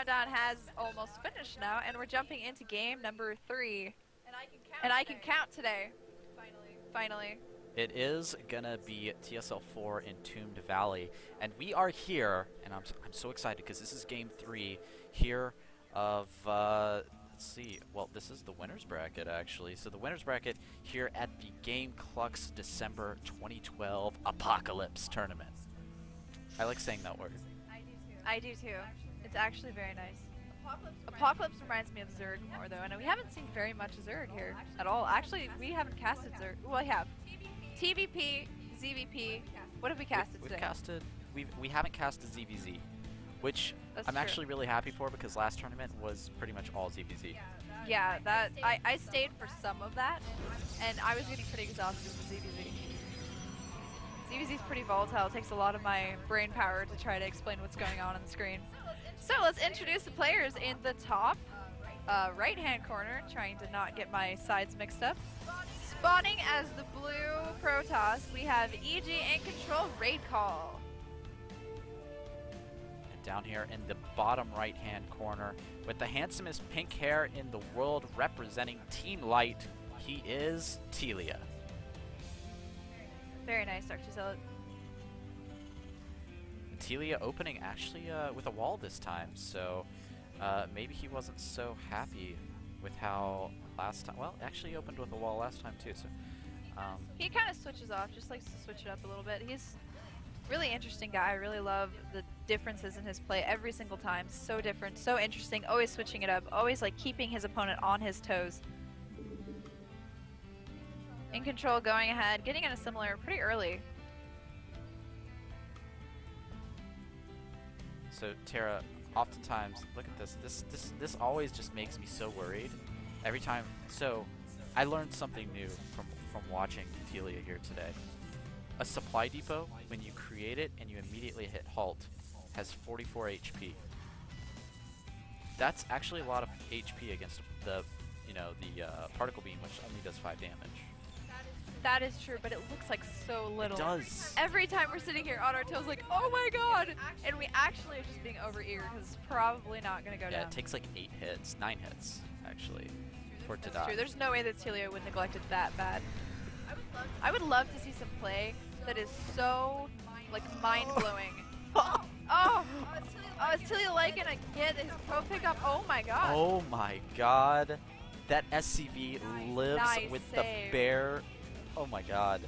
countdown has almost finished now, and we're jumping into game number 3. And I can count today. Finally. It is gonna be TSL4 Entombed Valley, and we are here, and I'm so excited because this is game 3 here of let's see. Well, this is the winners bracket actually. So the winners bracket here at the Gameclucks December 2012 Apocalypse Tournament. I like saying that word. I do too. It's actually very nice. Apocalypse reminds me of Zerg more though, and we haven't seen very much Zerg here at all. Actually, we haven't casted Zerg. Well, we have. TVP, ZVP. What have we casted today? We haven't casted ZVZ, which I'm actually really happy for because last tournament was pretty much all ZVZ. Yeah, that I stayed for some of that, and I was getting pretty exhausted with ZVZ. ZVZ is pretty volatile. It takes a lot of my brain power to try to explain what's going on the screen. So let's introduce the players in the top right-hand corner, trying to not get my sides mixed up. Spawning as the blue Protoss, we have EG iNcontroL Raid Call. And down here in the bottom right-hand corner, with the handsomest pink hair in the world representing Team Light, he is Tilea. Very nice, DrZealot. Tilea opening actually with a wall this time, so maybe he wasn't so happy with how last time. Well, actually he opened with a wall last time too, so he kind of switches off, just likes to switch it up a little bit. He's a really interesting guy. I really love the differences in his play every single time. So different, so interesting, always switching it up, always like keeping his opponent on his toes. iNcontroL going ahead, getting in a similar pretty early. So Tara, oftentimes, look at this. This always just makes me so worried every time. So I learned something new from watching Tilea here today. A supply depot, when you create it and you immediately hit halt, has 44 HP. That's actually a lot of HP against the particle beam, which only does 5 damage. That is true, but it looks like so little. It does. Every time we're sitting here on our toes like, oh my god! And we actually are just being over-eager because it's probably not going to go down. Yeah, it takes like 9 hits, actually, for it to die. True. There's no way that Tilea would neglect it that bad. I would love to see some play that is so, like, mind-blowing. Oh, is Tilea like gonna get his pro pickup? Oh my god. Oh my god. That SCV lives with save. the bear. Oh my god.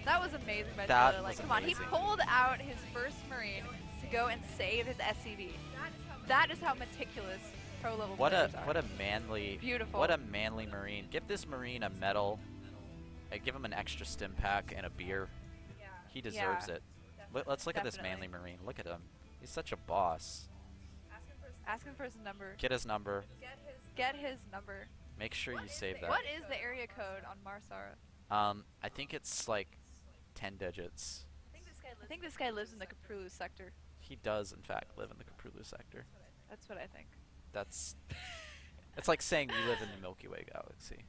That was amazing by That Tilea. Like, was come on, he amazing. pulled out his first Marine to go and save his SCV. That is how meticulous pro level players are. What a manly, Beautiful. What a manly Marine. Give this Marine a medal. Give him an extra stim pack and a beer. He deserves it. Let's look at this manly Marine. Look at him. He's such a boss. Ask him for his number. Get his number. Get his number. Make sure you save that. What is the area code on Marsara? I think it's like 10 digits. I think this guy lives in the Caprulu sector. He does, in fact, live in the Caprulu sector. That's what I think. It's like saying we live in the Milky Way galaxy.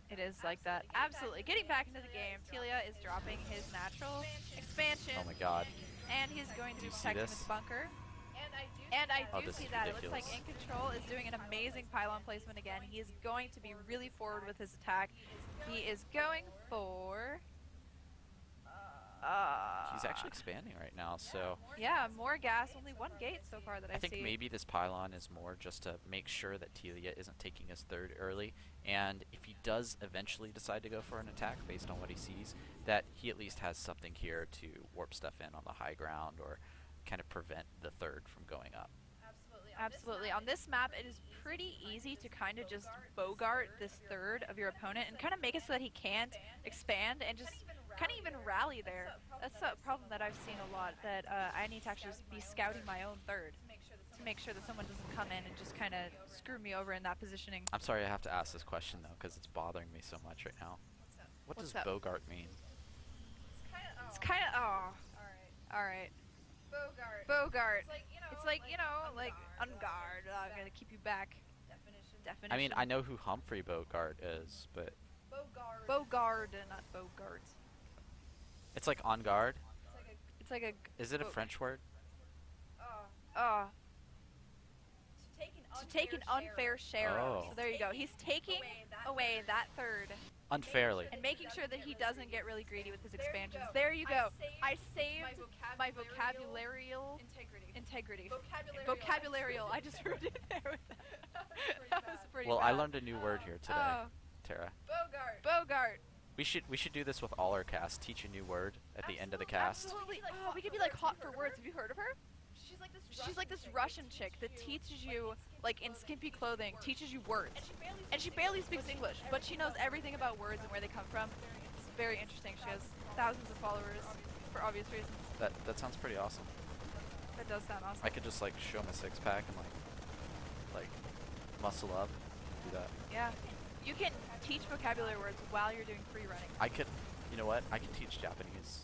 It is like that. Absolutely. Getting back into the game, Tilea is dropping his natural expansion. Oh my god. And he's going to be you see protecting this? his bunker. And I do this see is that. It looks like ridiculous. iNcontroL is doing an amazing pylon placement again. He is going to be really forward with his attack. He is going for... He's actually expanding right now, so... Yeah, more gas. Only one gate so far that I see. I think maybe this pylon is more just to make sure that Tilea isn't taking his third early, and if he does eventually decide to go for an attack based on what he sees, that he at least has something here to warp stuff in on the high ground or kind of prevent the third from going up. Absolutely. On this map, it is pretty easy to kind of just bogart this third of your opponent and kind of make it so that he can't expand and just kind of even rally there. That's a problem that I've seen a lot, that I need to actually be scouting my own third to make sure that someone doesn't come in and just kind of screw me over in that positioning. I'm sorry I have to ask this question, though, because it's bothering me so much right now. What does bogart mean? It's kind of, oh. Alright. Bogart. It's like, you know, like, on guard. I'm going to keep you back. Definition. I mean, I know who Humphrey Bogart is, but... Bogard, not Bogart. It's like on guard? It's like a... Is it a French word? to take an unfair share of. So there you go. He's taking away that third Unfairly. and making sure that he doesn't get really greedy with his expansions. There you go. I saved my vocabularial integrity. Vocabularial. I just wrote it there with that. That was pretty Well, bad. I learned a new word here today, Tara. Bogart. We should do this with all our casts. Teach a new word at the end of the cast. Absolutely. Oh, we could be like hot for words. Have you heard of her? She's like this Russian chick that teaches you, like in skimpy clothing, teaches you words. And she barely speaks English, but she knows everything about words and where they come from. It's very interesting. She has thousands of followers for obvious reasons. That sounds pretty awesome. That does sound awesome. I could just like show my six pack and like muscle up, do that. Yeah. You can teach vocabulary words while you're doing free running. I could, you know what? I could teach Japanese.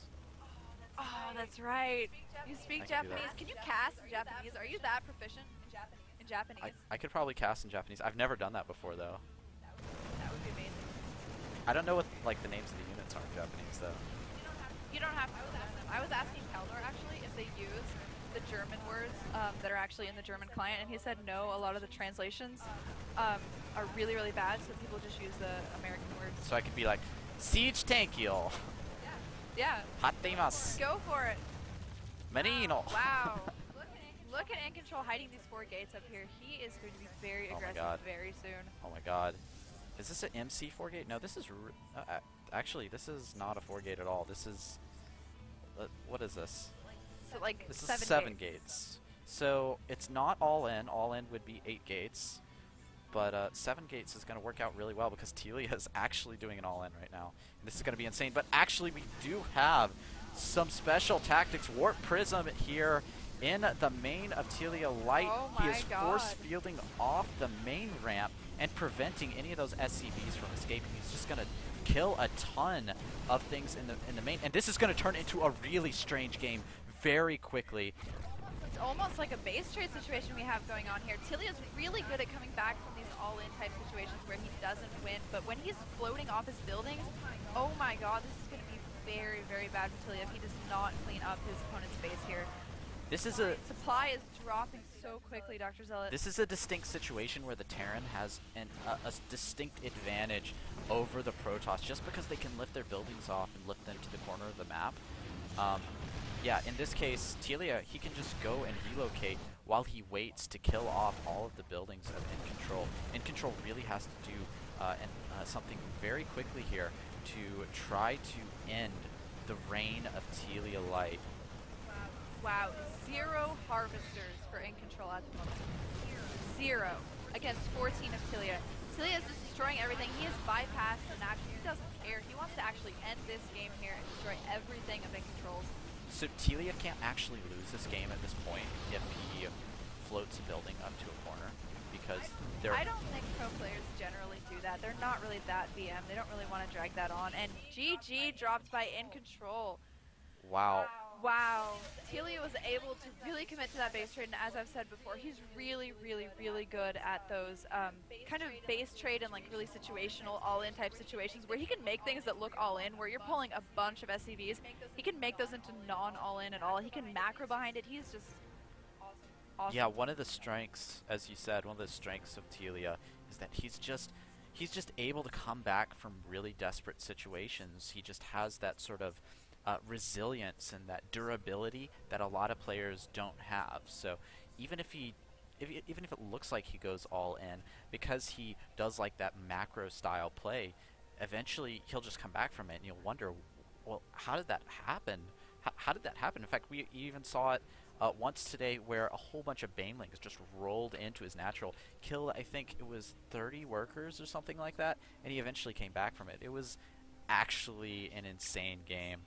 Oh, that's right. You speak I can do that. Japanese. Can you cast in Japanese? Are you that proficient in Japanese? I could probably cast in Japanese. I've never done that before though. That would be amazing. I don't know what like the names of the units are in Japanese though. You don't have to learn them. I was asking Keldor actually if they use the German words that are actually in the German client, and he said no. A lot of the translations are really, really bad, so people just use the American words. So I could be like, Siege Tankyo, Yeah. Hatteimasu, Go for it. Menino. Wow. Look at iNcontroL hiding these 4 gates up here. He is going to be very Oh my aggressive God. very soon. Oh my god. Is this an MC4 gate? No, this is... actually, this is not a 4 gate at all. This is... what is this? So like This is 7 7 gates. gates. So, it's not all in. All in would be 8 gates. But 7 gates is going to work out really well because Tilea is actually doing an all in right now. And this is going to be insane. But actually, we do have some special tactics. Warp Prism here in the main of Tilea Light. Oh He my is force fielding off the main ramp and preventing any of those SCVs from escaping. He's just going to kill a ton of things in the main. And this is going to turn into a really strange game very quickly. It's almost like a base trade situation we have going on here. Tilea's really good at coming back from these all-in type situations where he doesn't win, but when he's floating off his buildings, oh my god, this is going to be very, very bad for Tilea if he does not clean up his opponent's base here. This is a Supply is dropping so quickly, DrZealot. This is a distinct situation where the Terran has a distinct advantage over the Protoss just because they can lift their buildings off and lift them to the corner of the map. Yeah, in this case, Tilea, he can just go and relocate while he waits to kill off all of the buildings of iNcontroL. iNcontroL really has to do something very quickly here to try to end the reign of Tilea Light. Wow, 0 harvesters for iNcontroL at the moment. 0 against 14 of Tilea. Tilea is just destroying everything. He has bypassed the natural. He doesn't care. He wants to actually end this game here and destroy everything of iNcontrol's. So Tilea can't actually lose this game at this point if he floats a building up to a corner because they're... I don't think pro players generally do that. They're not really that BM. They don't really want to drag that on. And GG dropped by iNcontroL. Wow. Wow. Tilea was able to really commit to that base trade, and as I've said before, he's really, really, really good at those kind of base trade and like really situational all-in type situations where he can make things that look all-in, where you're pulling a bunch of SCVs. He can make those into non-all-in at all. He can macro behind it. He's just awesome. Yeah, one of the strengths, as you said, one of the strengths of Tilea is that he's just able to come back from really desperate situations. He just has that sort of resilience and that durability that a lot of players don't have. So even if even if it looks like he goes all in, because he does like that macro style play, eventually he'll just come back from it, and you'll wonder, well, how did that happen? How did that happen? In fact, we even saw it once today where a whole bunch of banelings just rolled into his natural, killed I think it was 30 workers or something like that, and he eventually came back from it. It was actually an insane game.